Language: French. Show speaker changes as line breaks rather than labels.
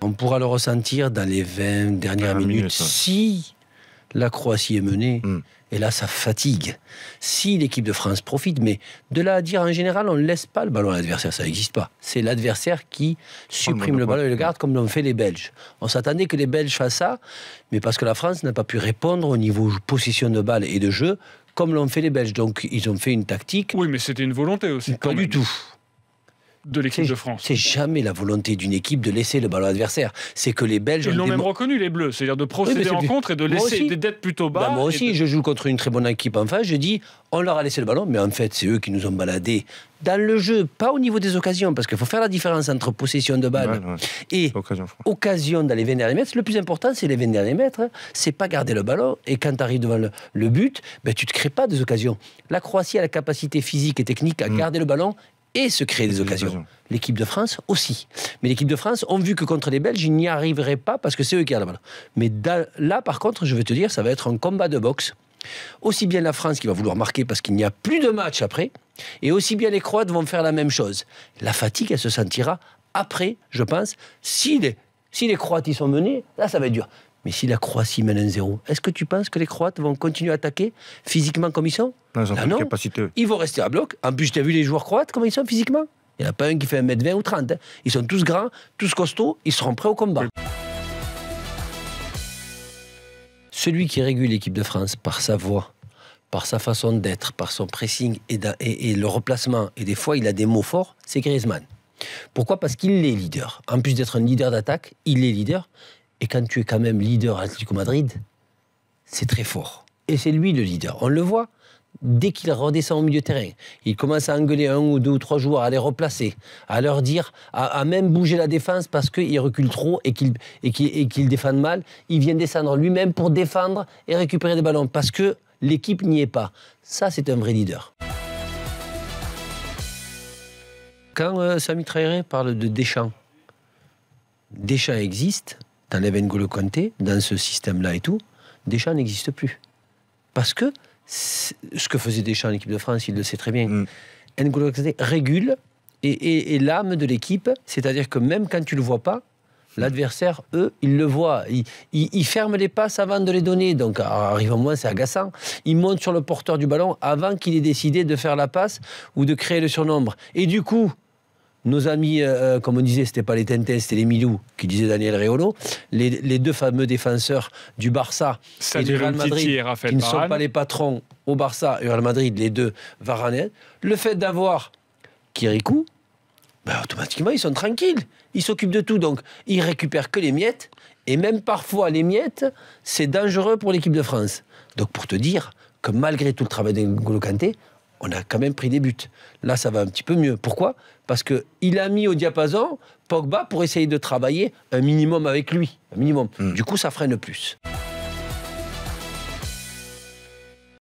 on pourra le ressentir dans les 20 dernières minutes si la Croatie est menée. Et là, ça fatigue. Si l'équipe de France profite, mais de là à dire en général, on ne laisse pas le ballon à l'adversaire, ça n'existe pas. C'est l'adversaire qui supprime le ballon et le garde, comme l'ont fait les Belges. On s'attendait que les Belges fassent ça, mais parce que la France n'a pas pu répondre au niveau possession de balle et de jeu, comme l'ont fait les Belges. Donc, ils ont fait une tactique.
Oui, mais c'était une volonté aussi.
Pas du tout.
De l'équipe de France.
C'est jamais la volonté d'une équipe de laisser le ballon à l'adversaire. C'est que les Belges...
Ils l'ont même reconnu, les Bleus. C'est-à-dire de procéder en contre et de laisser d'être plutôt bas.
Moi aussi, je joue contre une très bonne équipe en face. Je dis, on leur a laissé le ballon, mais en fait, c'est eux qui nous ont baladés dans le jeu, pas au niveau des occasions, parce qu'il faut faire la différence entre possession de balle et occasion dans les 20 derniers mètres. Le plus important, c'est les 20 derniers mètres. C'est pas garder le ballon. Et quand tu arrives devant le but, ben, tu ne te crées pas des occasions. La Croatie a la capacité physique et technique à garder le ballon et se créer des occasions. L'équipe de France aussi. Mais l'équipe de France ont vu que contre les Belges, ils n'y arriveraient pas parce que c'est eux qui ont la balle. Mais là, par contre, je vais te dire, ça va être un combat de boxe. Aussi bien la France qui va vouloir marquer parce qu'il n'y a plus de match après, et aussi bien les Croates vont faire la même chose. La fatigue, elle se sentira après, je pense. Si les Croates y sont menés, là, ça va être dur. Mais si la Croatie mène 1-0, est-ce que tu penses que les Croates vont continuer à attaquer physiquement comme ils sont?
Non, ils ont pas de capacité.
Ils vont rester à bloc. En plus, tu as vu les joueurs croates, comment ils sont physiquement? Il n'y en a pas un qui fait 1m20 ou 30. Hein. Ils sont tous grands, tous costauds, ils seront prêts au combat. Celui qui régule l'équipe de France par sa voix, par sa façon d'être, par son pressing et le replacement, et des fois il a des mots forts, c'est Griezmann. Pourquoi? Parce qu'il est leader. En plus d'être un leader d'attaque, il est leader. Et quand tu es quand même leader à Atlético Madrid, c'est très fort. Et c'est lui le leader. On le voit dès qu'il redescend au milieu de terrain. Il commence à engueuler 1 ou 2 ou 3 joueurs, à les replacer, à leur dire, à même bouger la défense parce qu'ils reculent trop et qu'ils défendent mal. Il vient descendre lui-même pour défendre et récupérer des ballons parce que l'équipe n'y est pas. Ça, c'est un vrai leader. Quand Sami Traoré parle de Deschamps, Deschamps existe, t'enlèves N'Golo Kanté, dans ce système-là et tout, Deschamps n'existe plus. Parce que ce que faisait Deschamps en équipe de France, il le sait très bien. N'Golo Kanté régule et l'âme de l'équipe, c'est-à-dire que même quand tu ne le vois pas, l'adversaire, eux, ils le voient. Ils ferment les passes avant de les donner. Donc, arrive un moment, c'est agaçant. Ils montent sur le porteur du ballon avant qu'il ait décidé de faire la passe ou de créer le surnombre. Et du coup, nos amis, comme on disait, c'était pas les Tintins, c'était les Milou, qui disait Daniel Riolo, les deux fameux défenseurs du Barça et du Real Madrid, qui ne sont pas les patrons au Barça et au Real Madrid, les deux Varane. Le fait d'avoir Kirikou, ben, automatiquement, ils sont tranquilles. Ils s'occupent de tout, donc ils récupèrent que les miettes. Et même parfois, les miettes, c'est dangereux pour l'équipe de France. Donc, pour te dire que malgré tout le travail d'N'Golo Kanté, on a quand même pris des buts. Là, ça va un petit peu mieux. Pourquoi? Parce qu'il a mis au diapason Pogba pour essayer de travailler un minimum avec lui. Un minimum. Du coup, ça freine plus.